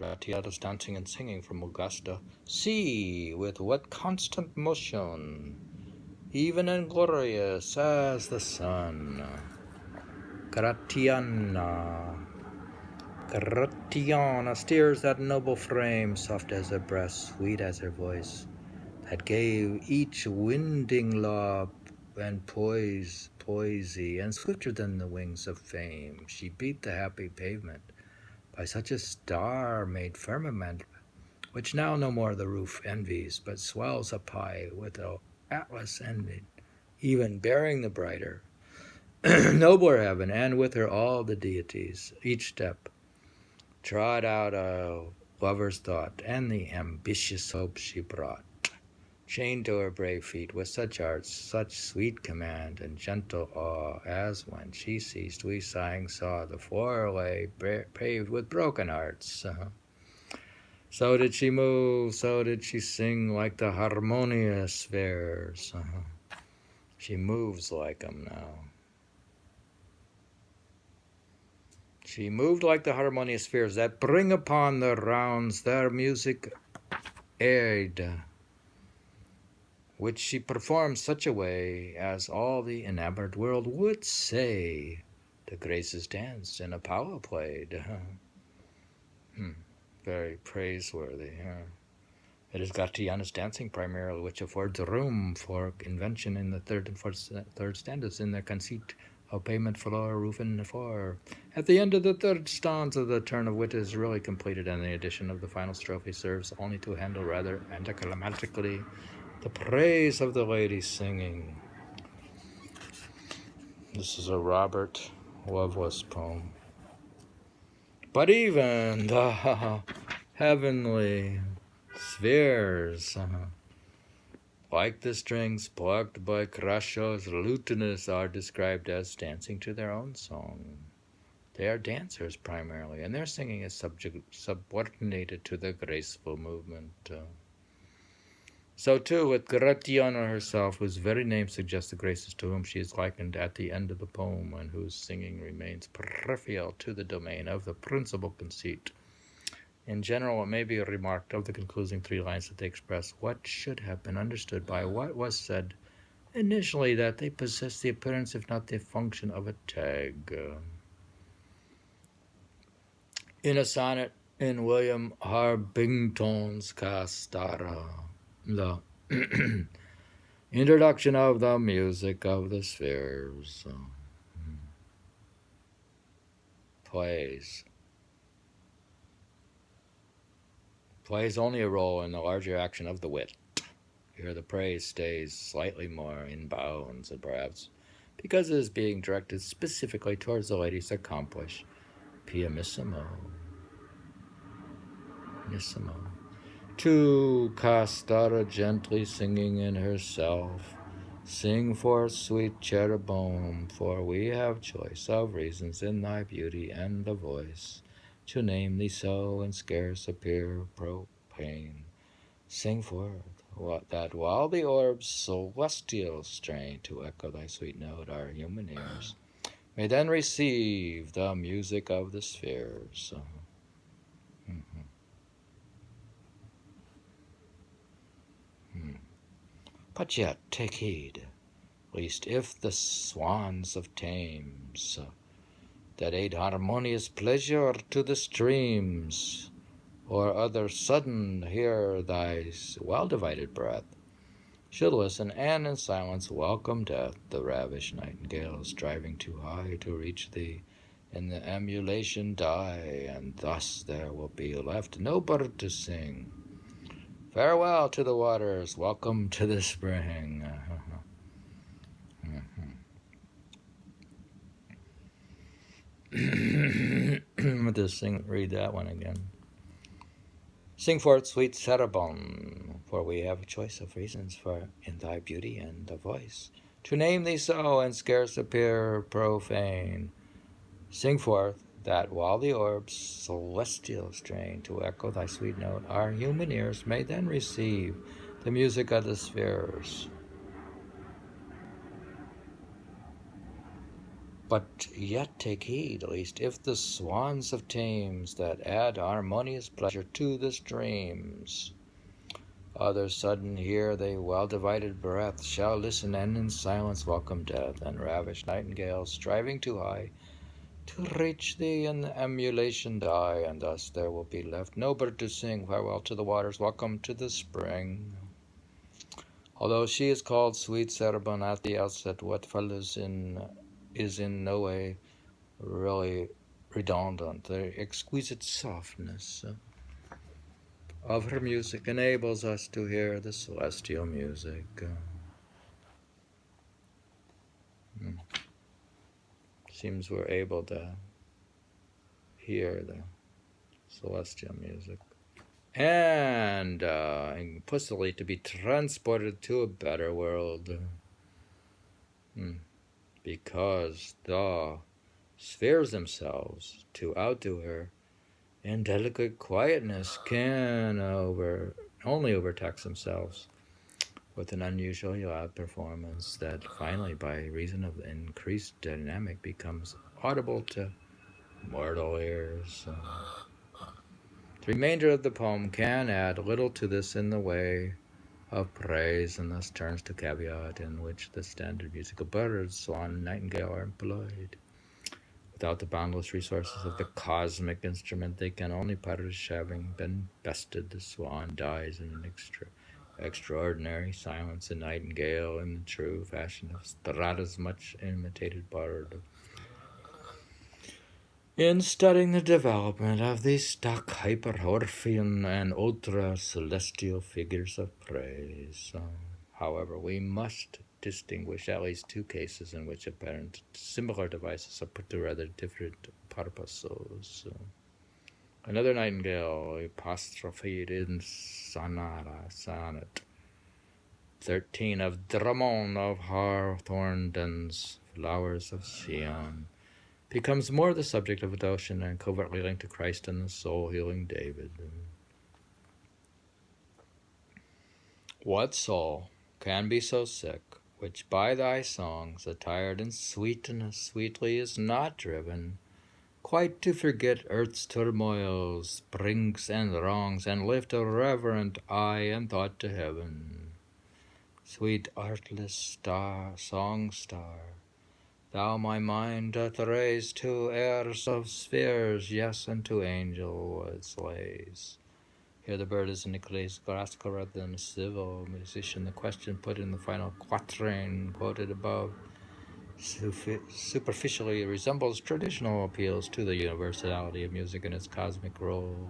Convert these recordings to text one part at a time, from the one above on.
Gratiado's dancing and singing from Augusta. See, with what constant motion, even and glorious as the sun. Gratiana steers that noble frame, soft as her breast, sweet as her voice, that gave each winding law and poesy, and swifter than the wings of fame, she beat the happy pavement by such a star-made firmament, which now no more the roof envies, but swells up high with the Atlas ending, even bearing the brighter, nobler heaven, and with her all the deities. Each step trod out a lover's thought, and the ambitious hope she brought, chained to her brave feet with such arts, such sweet command and gentle awe, as when she ceased, we sighing saw the floor lay paved with broken hearts. So did she move, so did she sing like the harmonious spheres. She moves like 'em now. She moved like the harmonious spheres that bring upon their rounds their music aid, which she performed such a way as all the enamored world would say the Graces danced and Apollo played. Very praiseworthy. It is Gratiana's dancing primarily which affords room for invention in the third and third stanzas in their conceit of pavement, floor, roof, and floor. At the end of the third stanza, the turn of wit is really completed, and the addition of the final strophe serves only to handle rather anticlimactically the praise of the lady singing. This is a Robert Lovelace poem. But even the heavenly spheres, like the strings plucked by Crasho's lutenist, are described as dancing to their own song. They are dancers primarily, and their singing is subordinated to the graceful movement. So too with Gratiana herself, whose very name suggests the graces to whom she is likened at the end of the poem, and whose singing remains peripheral to the domain of the principal conceit. In general, it may be remarked of the concluding 3 lines that they express what should have been understood by what was said initially, that they possess the appearance, if not the function, of a tag. In a sonnet in William Harbington's Castara, the introduction of the music of the spheres plays only a role in the larger action of the wit. Here the praise stays slightly more in bounds, and perhaps because it is being directed specifically towards the lady's accomplished pianissimo. To Castara gently singing in herself, sing forth, sweet cherubim, for we have choice of reasons in thy beauty and the voice, to name thee so and scarce appear profane. Sing forth, that while the orbs celestial strain to echo thy sweet note, our human ears may then receive the music of the spheres. But yet take heed, lest if the swans of Thames, that aid harmonious pleasure to the streams, or other sudden hear thy well-divided breath, should listen and in silence welcome death, the ravished nightingale striving too high to reach thee, in the emulation die, and thus there will be left no bird to sing. Farewell to the waters, welcome to the spring. I'll just read that one again. Sing forth, sweet cherubim, for we have a choice of reasons for in thy beauty and the voice, to name thee so and scarce appear profane. Sing forth, that while the orbs celestial strain to echo thy sweet note, our human ears may then receive the music of the spheres. But yet take heed, lest if the swans of Thames that add harmonious pleasure to the streams, others sudden hear they well-divided breath, shall listen and in silence welcome death, and ravished nightingales striving too high to reach thee in emulation die, and thus there will be left no bird to sing farewell to the waters, welcome to the spring. Although she is called sweet Cerbon at the outset, what follows is in no way really redundant. The exquisite softness of her music enables us to hear the celestial music. Seems we're able to hear the celestial music. And implicitly to be transported to a better world. Because the spheres themselves, to outdo her in delicate quietness, can only overtax themselves with an unusually loud performance that finally, by reason of increased dynamic, becomes audible to mortal ears. The remainder of the poem can add little to this in the way of praise, and thus turns to caveat in which the standard musical birds, swan and nightingale, are employed. Without the boundless resources of the cosmic instrument, they can only perish, having been bested. The swan dies in an extraordinary silence, the nightingale in the true fashion of Strada's much imitated bird. In studying the development of these stock hyperorphean and ultra-celestial figures of praise, however, we must distinguish at least two cases in which apparent similar devices are put to rather different purposes. Another nightingale apostrophed in sonnet 13 of Drummond of Hawthornden's Flowers of Sion becomes more the subject of devotion and covertly linked to Christ and the soul-healing David. What soul can be so sick, which by thy songs, attired in sweetness, sweetly is not driven, quite to forget earth's turmoils, springs and wrongs, and lift a reverent eye and thought to heaven? Sweet artless star, song star, thou my mind doth raise to airs of spheres, yes, and to angels' lays. Here the bird is an ecclesiastical rather than a civil musician. The question put in the final quatrain quoted above superficially resembles traditional appeals to the universality of music and its cosmic role.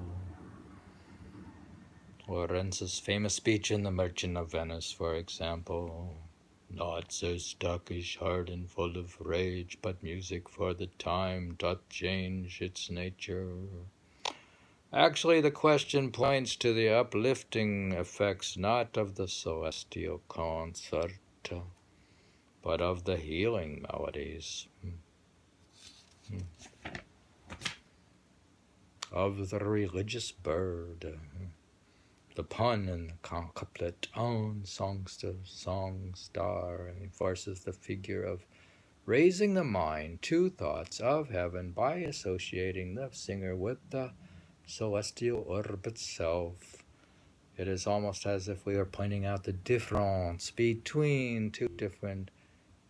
Lorenz's famous speech in The Merchant of Venice, for example: "Naught so stockish, hard, and full of rage, but music for the time doth change its nature." Actually, the question points to the uplifting effects not of the celestial concert, but of the healing melodies of the religious bird. The pun in the couplet "own songster, song star" enforces the figure of raising the mind to thoughts of heaven by associating the singer with the celestial orb itself. It is almost as if we are pointing out the difference between two different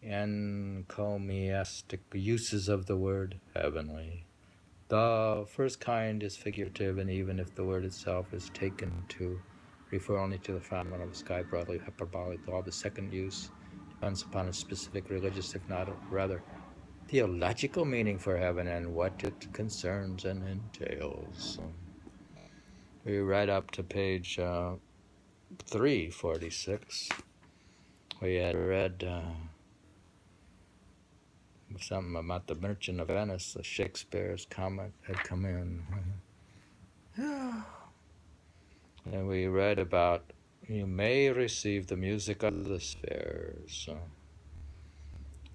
encomiastic uses of the word heavenly. The first kind is figurative, and even if the word itself is taken to refer only to the phenomenon of the sky, broadly hyperbolic, while the second use depends upon a specific religious, if not rather theological meaning for heaven and what it concerns and entails. We read up to page 346. We had read something about the Merchant of Venice. Shakespeare's comment had come in. And we read about you may receive the music of the spheres.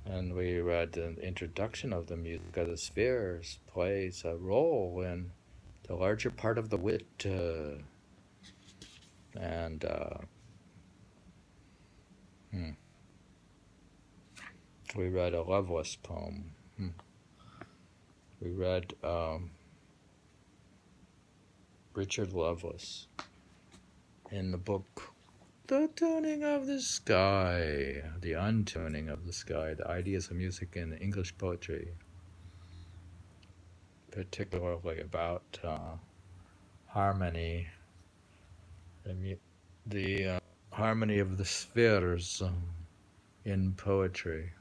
And we read the introduction of the music of the spheres plays a role in the larger part of the wit. We read a Lovelace poem We read Richard Lovelace in the book The Tuning of the Sky, the Untuning of the Sky, the ideas of music in English poetry, particularly about harmony, the harmony of the spheres in poetry.